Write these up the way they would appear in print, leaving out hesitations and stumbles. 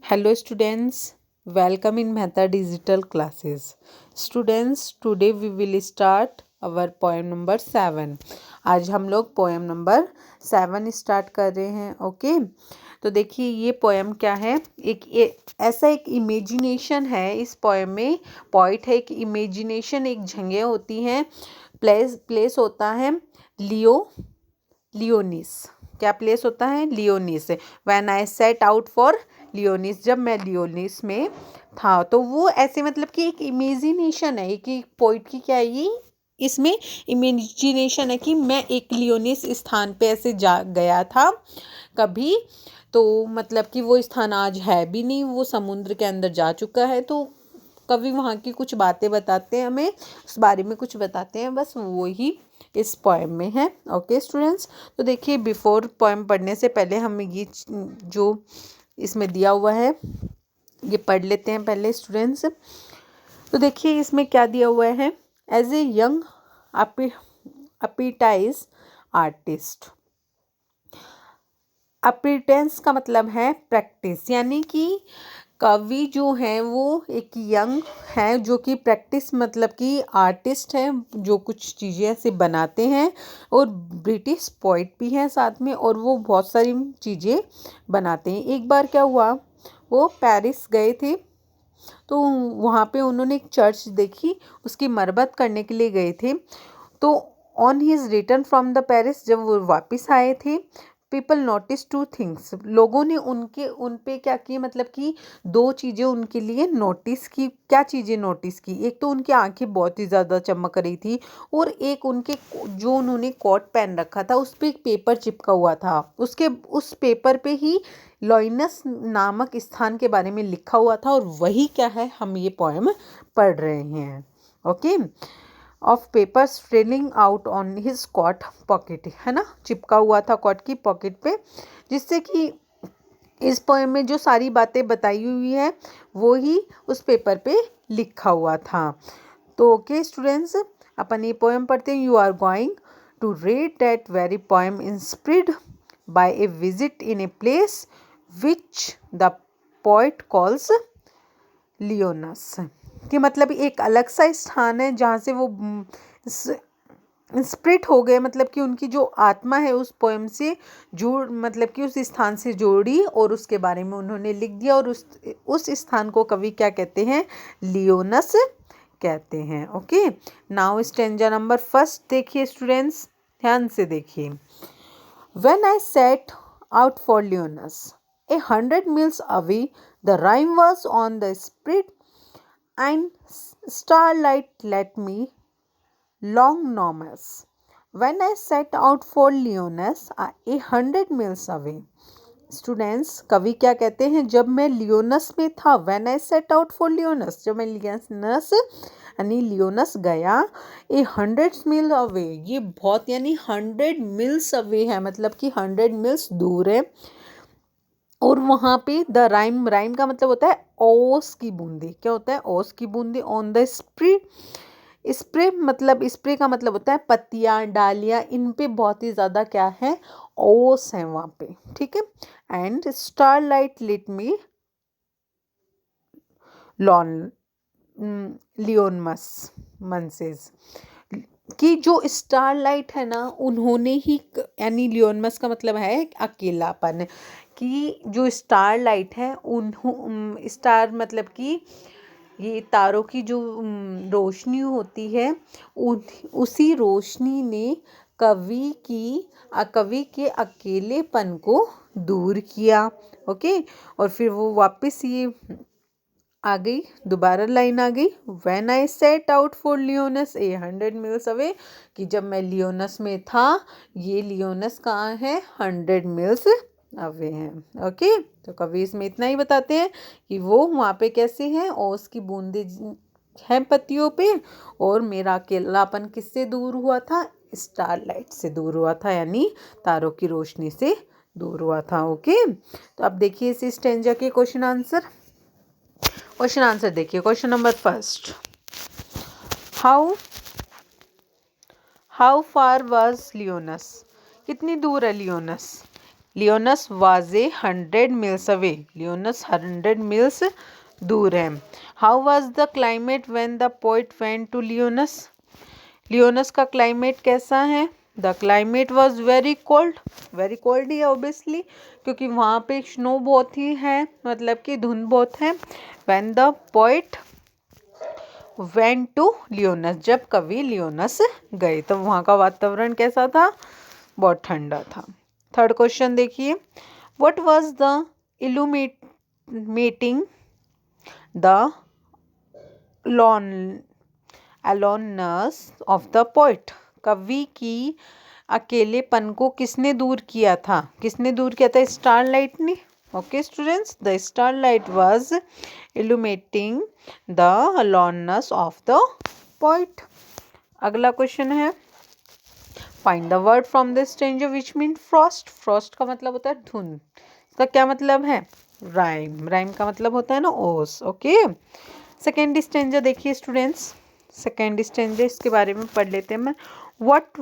Hello students, welcome in Mehta Digital Classes. Students, today we will start our poem number 7. आज हम लोग poem number 7 start कर रहे हैं. ओके तो देखिए ये पोएम क्या है. ऐसा एक इमेजिनेशन है इस पोएम में. पॉइंट है एक इमेजिनेशन, एक जगह होती है, प्लेस होता है लियोनिस. क्या प्लेस होता है? Lyonnesse. When I set out for Lyonnesse, जब मैं लियोनिस में था. तो वो ऐसे मतलब कि एक इमेजिनेशन है कि पोइट की क्या है ये, इसमें इमेजिनेशन है कि मैं एक लियोनिस स्थान पे ऐसे जा गया था कभी. तो मतलब कि वो स्थान आज है भी नहीं, वो समुद्र के अंदर जा चुका है. तो कवि वहाँ की कुछ बातें बताते हैं हमें, उस बारे में कुछ बताते हैं, बस वो ही इस पोएम में है. ओके स्टूडेंट्स, तो देखिए बिफोर पोएम पढ़ने से पहले हम ये जो इसमें दिया हुआ है ये पढ़ लेते हैं पहले स्टूडेंट्स. तो देखिए इसमें क्या दिया हुआ है. As a young apprentice artist. Apprentice का मतलब है प्रैक्टिस, यानी कि कवि जो है वो एक यंग है जो कि प्रैक्टिस मतलब कि आर्टिस्ट है, जो कुछ चीज़ें ऐसे बनाते हैं, और ब्रिटिश पोइट भी हैं साथ में, और वो बहुत सारी चीज़ें बनाते हैं. एक बार क्या हुआ, वो पेरिस गए थे. तो वहाँ पे उन्होंने एक चर्च देखी, उसकी मरम्मत करने के लिए गए थे. तो on his return from the Paris, जब वो वापस आए थे, पीपल नोटिस टू थिंग्स. लोगों ने उन पे क्या किए, मतलब कि दो चीज़ें उनके लिए नोटिस की. क्या चीज़ें नोटिस की? एक तो उनकी आंखें बहुत ही ज़्यादा चमक रही थी, और एक उनके जो उन्होंने कोट पहन रखा था उस पर एक पेपर चिपका हुआ था. उस पेपर पे ही लॉइनस नामक स्थान के बारे में लिखा हुआ था, और वही क्या है, हम ये पोएम पढ़ रहे हैं. Okay of papers trailing out on his coat pocket, है ना, चिपका हुआ था कॉट की पॉकेट पे, जिससे कि इस पोएम में जो सारी बातें बताई हुई है वो ही उस पेपर पे लिखा हुआ था. तो ओके स्टूडेंट्स, अपन ये पोएम पढ़ते हैं. You are going to read that very poem inspired by a visit in a place which the poet calls Lyonnesse. कि मतलब एक अलग सा स्थान है जहाँ से वो इंस्पिरेट हो गए, मतलब कि उनकी जो आत्मा है उस पोएम से जुड़, मतलब कि उस स्थान से जोड़ी, और उसके बारे में उन्होंने लिख दिया. और उस स्थान को कवि क्या कहते हैं? लियोनस कहते हैं. Okay now stanza number first देखिए स्टूडेंट्स, ध्यान से देखिए. When I set out for Lyoness, 100 miles away, the rhyme was on the spirit, and starlight let me long nomas. When I set out for Lyoness, 100 miles away. Students, कवि क्या कहते हैं? जब मैं लियोनस में था, when I set out for Lyonnesse, जब मैं लियोनस यानी लियोनस गया, 100 मील अवे, ये बहुत यानी 100 मिल्स अवे है, मतलब कि 100 मिल्स दूर है. और वहाँ पे द राइम का मतलब होता है ओस की बूंदे. क्या होता है? ओस की बूंदे. ऑन द स्प्रे का मतलब होता है पत्तियाँ, डालियाँ, इन पे बहुत ही ज़्यादा क्या है, ओस है वहाँ पे. ठीक है. And starlight lit me lonesomeness. कि जो स्टारलाइट है ना, उन्होंने ही, यानी लियोनमस का मतलब है अकेलापन, कि जो स्टारलाइट है स्टार मतलब कि ये तारों की जो रोशनी होती है, उसी रोशनी ने कवि के अकेलेपन को दूर किया. ओके और फिर वो वापस ये आ गई, दोबारा लाइन आ गई. When I set out for Lyonnesse 100 miles away, कि जब मैं लियोनस में था, ये लियोनस कहाँ है? 100 मिल्स अवे हैं. ओके तो कवि इसमें इतना ही बताते हैं कि वो वहाँ पे कैसे हैं, ओस की बूंदे हैं पत्तियों पे, और मेरा अकेलापन किससे दूर हुआ था? स्टारलाइट से दूर हुआ था, यानी तारों की रोशनी से दूर हुआ था. ओके तो अब देखिए इस स्टेंजा के क्वेश्चन आंसर देखिए. Question number first, how far was Lyonnesse. कितनी दूर है Lyonnesse? Lyonnesse was 100 miles away, Lyonnesse 100 miles दूर है। How was the climate when the poet went to Lyonnesse, Lyonnesse का क्लाइमेट कैसा है? The climate was very cold ही है ऑब्वियसली, क्योंकि वहाँ पे स्नो बहुत ही है, मतलब कि धुंध बहुत है। When the poet went to Lyonnesse, जब कवि लियोनस गए तो वहाँ का वातावरण कैसा था? बहुत ठंडा था। थर्ड क्वेश्चन देखिए, what was the illuminating the aloneness of the poet, कवि की अकेलेपन को किसने दूर किया था? किसने दूर किया था? स्टारलाइट ने। Okay students, the starlight was illuminating the aloneness of the poet. अगला क्वेश्चन है, find the word from the stanza which mean frost, frost का मतलब होता है धुंध, इसका क्या मतलब है? राइम, राइम का मतलब होता है ना ओस। ओके, सेकेंड स्ट्रेंजर देखिए स्टूडेंट्स, सेकेंड स्ट्रेंजर इसके बारे में पढ़ लेते हैं। what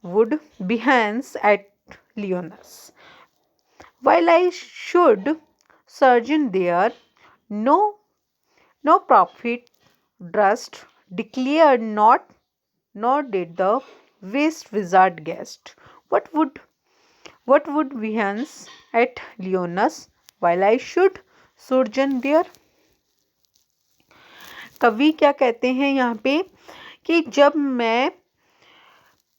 would Behance at Lyoness, while I should sojourn there, no profit durst declared, not nor did the waste wizard guessed. What would Behance at Lyoness, while I should sojourn there? कवि क्या कहते हैं यहाँ पे कि जब मैं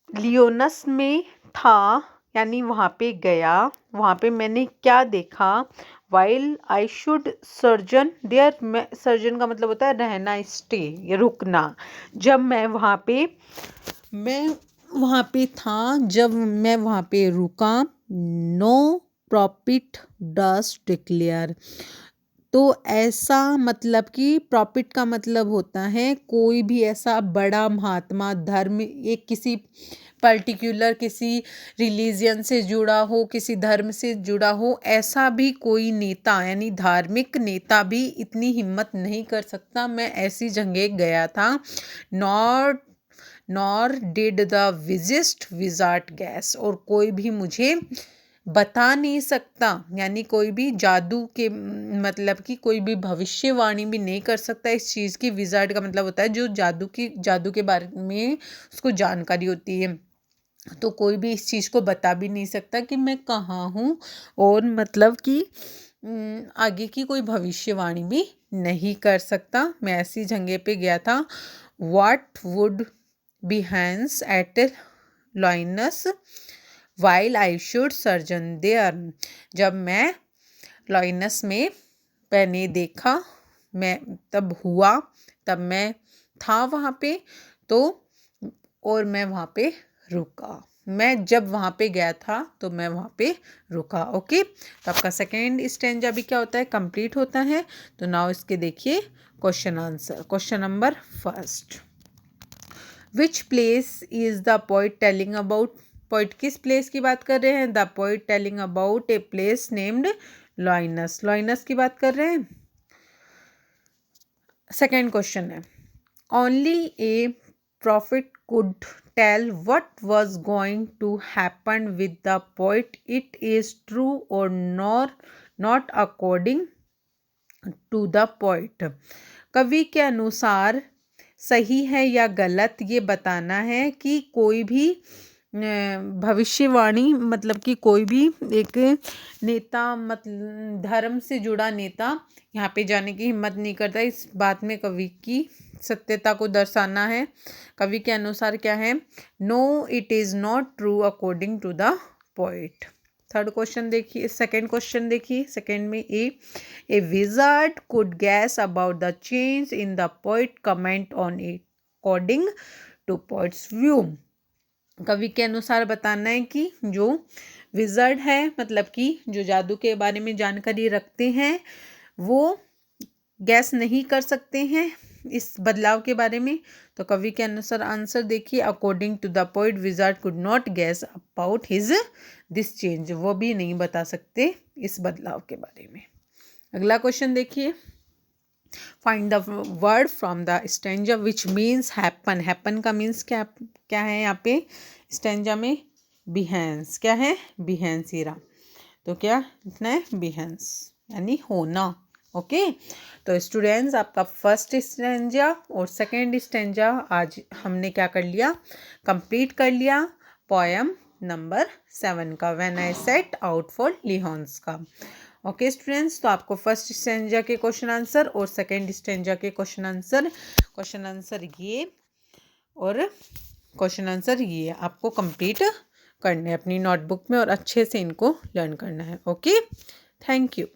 Lyonnesse में था, यानी वहाँ पे गया, वहाँ पे मैंने क्या देखा? While I should surgeon there, मैं सर्जन का मतलब होता है रहना, स्टे या रुकना। जब मैं वहाँ पे था, जब मैं वहाँ पे रुका, नो प्रॉफिट डस्ट डिक्लेयर, तो ऐसा मतलब कि प्रॉफिट का मतलब होता है कोई भी ऐसा बड़ा महात्मा, धर्म, एक किसी पर्टिकुलर किसी रिलीजन से जुड़ा हो, किसी धर्म से जुड़ा हो, ऐसा भी कोई नेता यानी धार्मिक नेता भी इतनी हिम्मत नहीं कर सकता। मैं ऐसी जगह गया था। Nor did the wizard gas, और कोई भी मुझे बता नहीं सकता, यानी कोई भी जादू के मतलब कि कोई भी भविष्यवाणी भी नहीं कर सकता इस चीज़ की। विजार्ड का मतलब होता है जो जादू के बारे में उसको जानकारी होती है, तो कोई भी इस चीज़ को बता भी नहीं सकता कि मैं कहाँ हूँ, और मतलब कि आगे की कोई भविष्यवाणी भी नहीं कर सकता। मैं ऐसी जगह पे गया था। What would Behance at Lyoness, while I should sojourn there, जब मैं लॉइनस में मैंने देखा, मैं तब हुआ, तब मैं था वहाँ पे, तो और मैं वहाँ पे रुका। मैं जब वहाँ पे गया था तो मैं वहाँ पे रुका। ओके, तो आपका सेकेंड स्टेंजा भी क्या होता है? कंप्लीट होता है। तो नाउ इसके देखिए question answer. Question number first, which place is the poet telling about, poet किस प्लेस की बात कर रहे हैं? The poet telling about a place named Lyonnesse, Lyonnesse की बात कर रहे हैं। सेकेंड क्वेश्चन है, only a prophet could tell what was going to happen with the poet, it is true or not according to the poet, कवि के अनुसार सही है या गलत ये बताना है कि कोई भी भविष्यवाणी मतलब कि कोई भी एक नेता, मतलब धर्म से जुड़ा नेता यहाँ पे जाने की हिम्मत नहीं करता। इस बात में कवि की सत्यता को दर्शाना है। कवि के अनुसार क्या है? No it is not true according to the poet. Third question देखिए, सेकेंड क्वेश्चन देखिए, सेकेंड में a wizard could guess about the change in the poet, comment on it according to poet's view, कवि के अनुसार बताना है कि जो विजार्ड है मतलब कि जो जादू के बारे में जानकारी रखते हैं वो गैस नहीं कर सकते हैं इस बदलाव के बारे में। तो कवि के अनुसार आंसर देखिए, according to the poet wizard could not guess about his this change, वो भी नहीं बता सकते इस बदलाव के बारे में। अगला क्वेश्चन देखिए, find the word from the stanza which means happen. Happen का मीन्स क्या क्या है यहाँ पे स्टेंजा में? बिहेंस। क्या है? बिहेंस हीरा। तो क्या लिखना है? बिहेंस यानी होना। ओके तो स्टूडेंट्स आपका फर्स्ट स्टेंजा और सेकंड स्टेंजा आज हमने क्या कर लिया? कंप्लीट कर लिया पोएम नंबर 7 का, when I set out for Lyonnesse का। ओके स्टूडेंट्स, तो आपको फर्स्ट स्टेंजा के क्वेश्चन आंसर और सेकंड स्टेंजा के क्वेश्चन आंसर ये और क्वेश्चन आंसर ये आपको कंप्लीट करने हैं अपनी नोटबुक में और अच्छे से इनको लर्न करना है। Okay thank you.